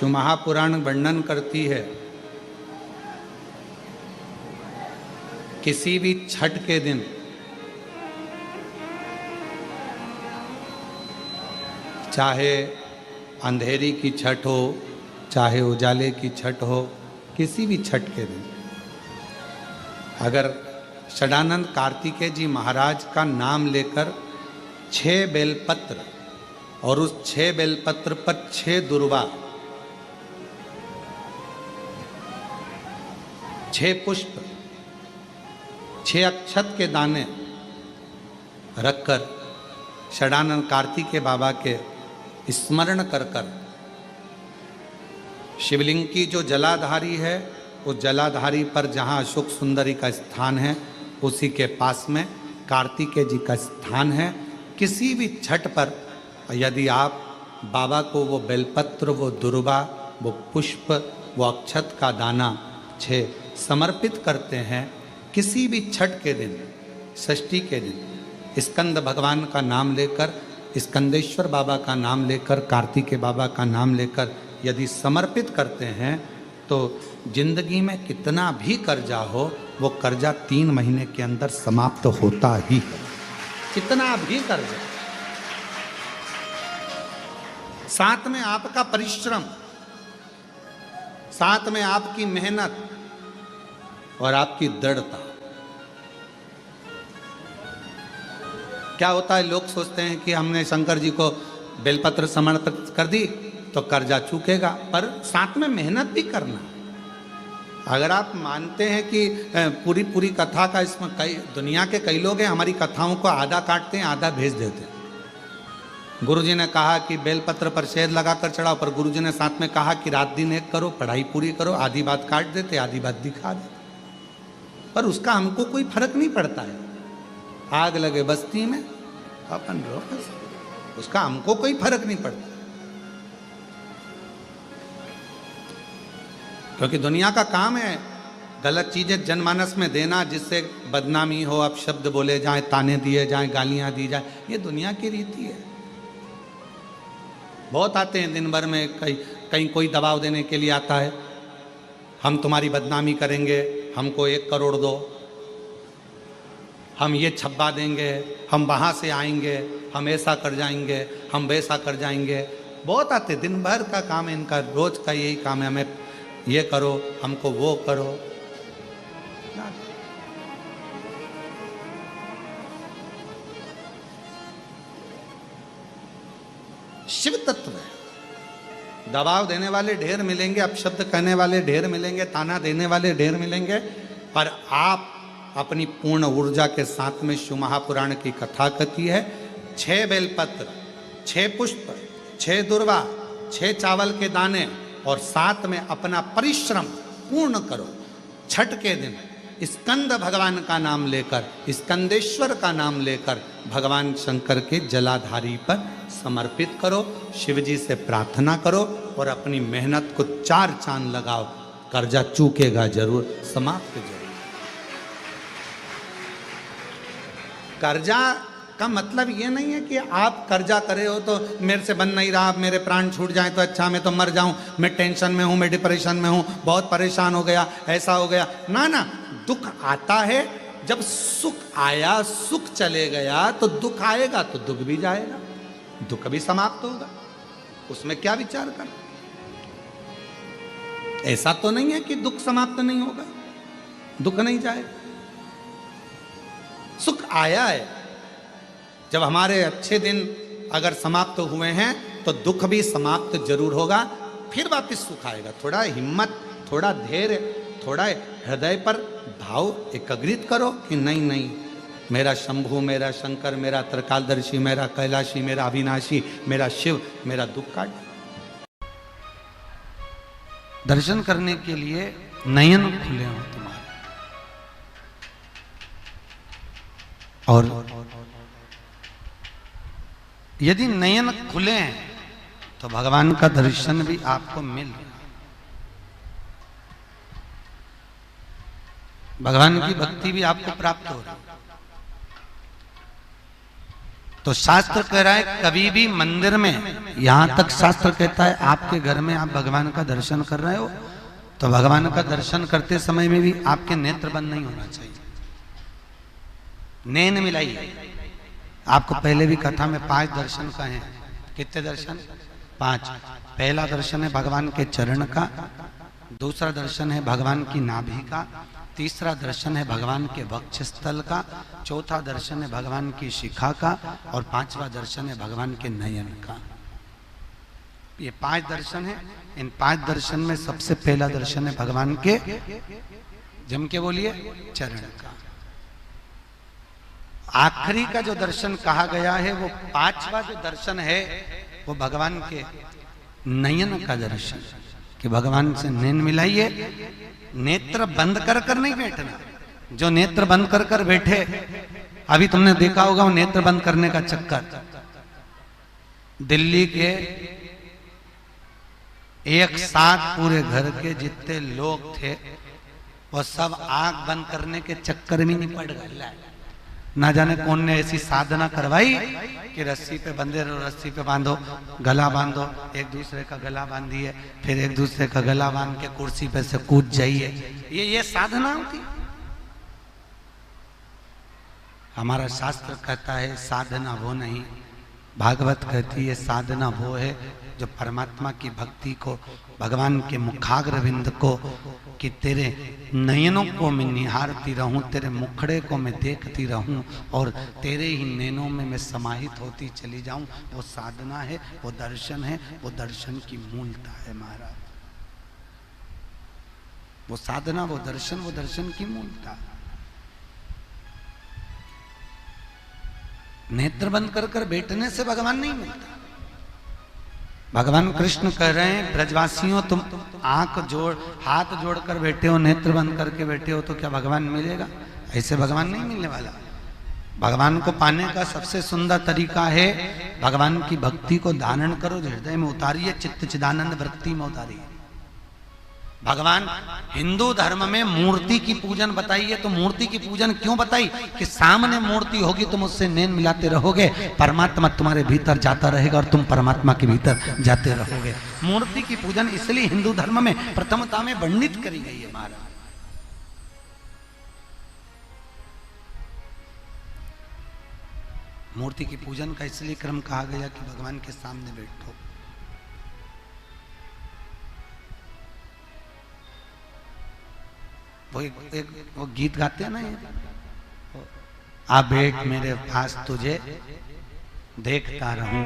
शिव महापुराण वर्णन करती है, किसी भी छठ के दिन चाहे अंधेरी की छठ हो, चाहे उजाले की छठ हो, किसी भी छठ के दिन अगर षडानंद कार्तिकेय जी महाराज का नाम लेकर 6 बेलपत्र और उस 6 बेलपत्र पर 6 दुर्वा, 6 पुष्प, 6 अक्षत के दाने रखकर षडानंद कार्तिकेय बाबा के स्मरण कर कर शिवलिंग की जो जलाधारी है, उस जलाधारी पर जहाँ अशोक सुंदरी का स्थान है, उसी के पास में कार्तिकेय जी का स्थान है। किसी भी छठ पर यदि आप बाबा को वो बेलपत्र, वो दुर्वा, वो पुष्प, वो अक्षत का दाना 6 समर्पित करते हैं, किसी भी छठ के दिन, षष्ठी के दिन स्कंद भगवान का नाम लेकर, स्कंदेश्वर बाबा का नाम लेकर, कार्तिकेय बाबा का नाम लेकर यदि समर्पित करते हैं तो जिंदगी में कितना भी कर्जा हो, वो कर्जा 3 महीने के अंदर समाप्त होता ही है। कितना भी कर्जा, साथ में आपका परिश्रम, साथ में आपकी मेहनत और आपकी दृढ़ता। क्या होता है, लोग सोचते हैं कि हमने शंकर जी को बेलपत्र समर्पित कर दी तो कर्जा चूकेगा, पर साथ में मेहनत भी करना। अगर आप मानते हैं कि पूरी कथा का इसमें कई दुनिया के कई लोग हैं, हमारी कथाओं को आधा काटते हैं, आधा भेज देते हैं। गुरुजी ने कहा कि बेलपत्र पर शहद लगाकर चढ़ाओ, पर गुरुजी ने साथ में कहा कि रात दिन एक करो, पढ़ाई पूरी करो, आधी बात काट देते, आधी बात दिखा देते, पर उसका हमको कोई फर्क नहीं पड़ता है। आग लगे बस्ती में अपन रहो, उसका हमको कोई फर्क नहीं पड़ता, क्योंकि दुनिया का काम है गलत चीजें जनमानस में देना, जिससे बदनामी हो, अपशब्द बोले जाए, ताने दिए जाए, गालियां दी जाए। ये दुनिया की रीति है। बहुत आते हैं दिन भर में, कहीं कोई दबाव देने के लिए आता है, हम तुम्हारी बदनामी करेंगे, हमको 1 करोड़ दो, हम ये छब्बा देंगे, हम वहाँ से आएंगे, हम ऐसा कर जाएंगे, हम वैसा कर जाएंगे। बहुत आते, दिन भर का काम है इनका, रोज का यही काम है, हमें ये करो, हमको वो करो। शिव तत्व है। दबाव देने वाले ढेर मिलेंगे, अपशब्द कहने वाले ढेर मिलेंगे, ताना देने वाले ढेर मिलेंगे, पर आप अपनी पूर्ण ऊर्जा के साथ में शिव महापुराण की कथा कहती है, 6 बेलपत्र, 6 पुष्प, 6 दुर्वा, 6 चावल के दाने और साथ में अपना परिश्रम पूर्ण करो। छठ के दिन स्कंद भगवान का नाम लेकर, स्कंदेश्वर का नाम लेकर भगवान शंकर के जलाधारी पर समर्पित करो, शिव जी से प्रार्थना करो और अपनी मेहनत को 4 चांद लगाओ। कर्जा चूकेगा जरूर, समाप्त जरूर। कर्जा का मतलब ये नहीं है कि आप कर्जा करे हो तो मेरे से बन नहीं रहा, मेरे प्राण छूट जाए तो अच्छा, मैं तो मर जाऊं, मैं टेंशन में हूं, मैं डिप्रेशन में हूं, बहुत परेशान हो गया, ऐसा हो गया। ना ना, दुख आता है, जब सुख आया, सुख चले गया तो दुख आएगा, तो दुख भी जाएगा, दुख भी समाप्त होगा, उसमें क्या विचार कर। ऐसा तो नहीं है कि दुख समाप्त नहीं होगा, दुख नहीं जाएगा। सुख आया है, जब हमारे अच्छे दिन अगर समाप्त हुए हैं तो दुख भी समाप्त जरूर होगा, फिर वापस सुख आएगा। थोड़ा हिम्मत, थोड़ा धैर्य, थोड़ा हृदय पर भाव एकाग्रित करो कि नहीं नहीं, मेरा शंभु, मेरा शंकर, मेरा त्रिकालदर्शी, मेरा कैलाशी, मेरा अविनाशी, मेरा शिव मेरा दुख काट। दर्शन करने के लिए नयन खुले हो तुम्हारे, और यदि नयन खुले हैं तो भगवान का दर्शन भी आपको मिल रहा है, भगवान की भक्ति भी आपको प्राप्त हो रही है। तो शास्त्र कह रहा है कभी भी मंदिर में, यहां तक शास्त्र कहता है आपके घर में आप भगवान का दर्शन कर रहे हो तो भगवान का दर्शन करते समय में भी आपके नेत्र बंद नहीं होना चाहिए, नैन मिलाइए। आपको पहले भी कथा में 5 दर्शन कहे। कितने दर्शन? 5। पहला दर्शन है भगवान के चरण का, दूसरा दर्शन है भगवान की नाभि का, तीसरा दर्शन है भगवान के वक्षस्थल का, चौथा दर्शन है भगवान की शिखा का, और 5वां दर्शन है भगवान के नयन का। ये 5 दर्शन है। इन 5 दर्शन में सबसे पहला दर्शन है भगवान के, जम के बोलिए, चरण का। आखिरी का जो दर्शन कहा गया है वो 5वां जो दर्शन है वो भगवान के नयन का दर्शन, कि भगवान से नैन मिलाइए। नेत्र बंद कर कर नहीं बैठना। जो नेत्र बंद कर कर बैठे, अभी तुमने देखा होगा वो नेत्र बंद करने का चक्कर, दिल्ली के एक साथ पूरे घर के जितने लोग थे वो सब आंख बंद करने के चक्कर में निपट गए। ना जाने कौन ने ऐसी साधना करवाई कि रस्सी पे बंधे रहो, रस्सी पे बांधो, गला बांधो, एक दूसरे का गला बांधिए, फिर एक दूसरे का गला बांध के कुर्सी पे से कूद जाइए। ये साधना होती। हमारा शास्त्र कहता है साधना वो नहीं, भागवत कहती है साधना वो है जो परमात्मा की भक्ति को, भगवान के मुखाग्रविंद को, कि तेरे नयनों को मैं निहारती रहूं, तेरे मुखड़े को मैं देखती रहूं और तेरे ही नैनों में मैं समाहित होती चली जाऊं, वो साधना है, वो दर्शन है, वो दर्शन की मूलता है महाराज। वो साधना, वो दर्शन की मूलता। नेत्र बंद कर कर बैठने से भगवान नहीं मिलता। भगवान कृष्ण कह रहे हैं ब्रजवासियों तुम हाथ जोड़कर बैठे हो, नेत्र बंद करके बैठे हो, तो क्या भगवान मिलेगा? ऐसे भगवान नहीं मिलने वाला। भगवान को पाने का सबसे सुंदर तरीका है भगवान की भक्ति को धारण करो, हृदय में उतारिए, चित्त चिदानंद वृत्ति में उतारिए। भगवान हिंदू धर्म में मूर्ति की पूजन बताइए, तो मूर्ति की पूजन क्यों बताई? कि सामने मूर्ति होगी तुम उससे नैन मिलाते रहोगे, परमात्मा तुम्हारे भीतर जाता रहेगा और तुम परमात्मा के भीतर जाते रहोगे। मूर्ति की पूजन इसलिए हिंदू धर्म में प्रथमता में वर्णित करी गई है महाराज। मूर्ति की पूजन का इसलिए क्रम कहा गया कि भगवान के सामने बैठो। वो गीत गाते हैं ना, आ बैठ मेरे पास तुझे देखता रहूं,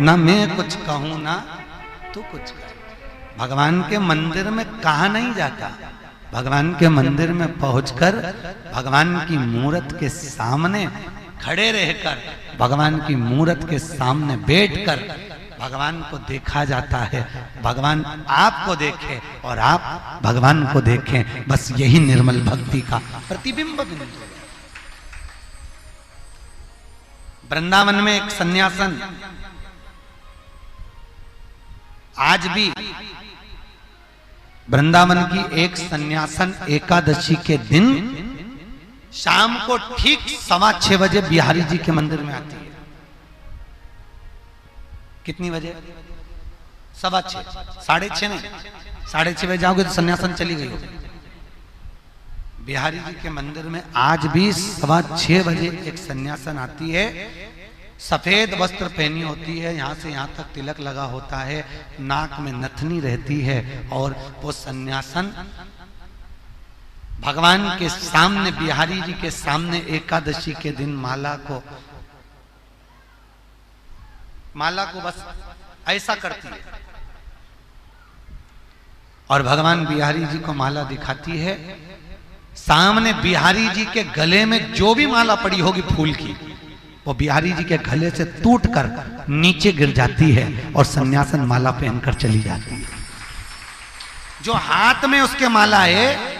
ना मैं कुछ कहूं ना तू कुछ कह। भगवान के मंदिर में कहा नहीं जाता, भगवान के मंदिर में पहुंचकर भगवान की मूरत के सामने खड़े रहकर, भगवान की मूरत के सामने बैठकर भगवान को देखा जाता है। भगवान आपको देखे और आप भगवान को देखें, बस यही निर्मल भक्ति का प्रतिबिंब बिंदु है। वृंदावन में एक सन्यासन आज भी, वृंदावन की एक सन्यासन एकादशी के दिन शाम को ठीक 6:15 बजे बिहारी जी के मंदिर में आती है। कितनी बजे? 6:15, 6:30 नहीं, 6:30 बजे जाओगे तो सन्यासन चली गई होगी। बिहारी जी के मंदिर में आज भी 6:15 बजे एक सन्यासन आती है, सफेद वस्त्र पहनी होती है, यहां से यहां तक तिलक लगा होता है, नाक में नथनी रहती है, और वो सन्यासन भगवान के सामने, बिहारी जी के सामने एकादशी के दिन माला को बस ऐसा करती है और भगवान बिहारी जी को माला दिखाती है। सामने बिहारी जी के गले में जो भी माला पड़ी होगी फूल की, वो बिहारी जी के गले से टूटकर नीचे गिर जाती है और सन्यासन माला पहनकर चली जाती है। जो हाथ में उसके माला है,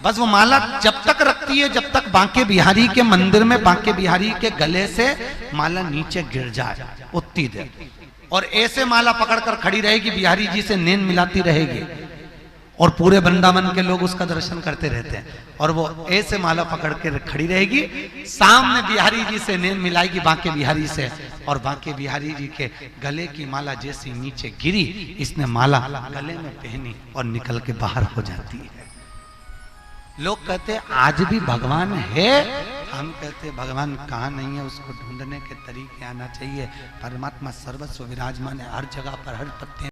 बस वो माला जब तक रखती है जब तक बांके बिहारी के मंदिर में बांके बिहारी के गले से माला नीचे गिर जाए उतनी देर, और ऐसे माला पकड़कर खड़ी रहेगी, बिहारी जी से नैन मिलाती रहेगी। और पूरे वृंदावन के लोग उसका दर्शन करते रहते हैं। और वो ऐसे माला पकड़ के खड़ी रहेगी, सामने बिहारी जी से नैन मिलाएगी बांके बिहारी से, और बांके बिहारी जी के गले की माला जैसी नीचे गिरी, इसने माला गले में पहनी और निकल के बाहर हो जाती है। लोग कहते हैं आज भी भगवान है, हम कहते हैं भगवान कहाँ नहीं है, उसको ढूंढने के तरीके आना चाहिए। परमात्मा सर्वस्व विराजमान है, हर जगह पर, हर पत्ते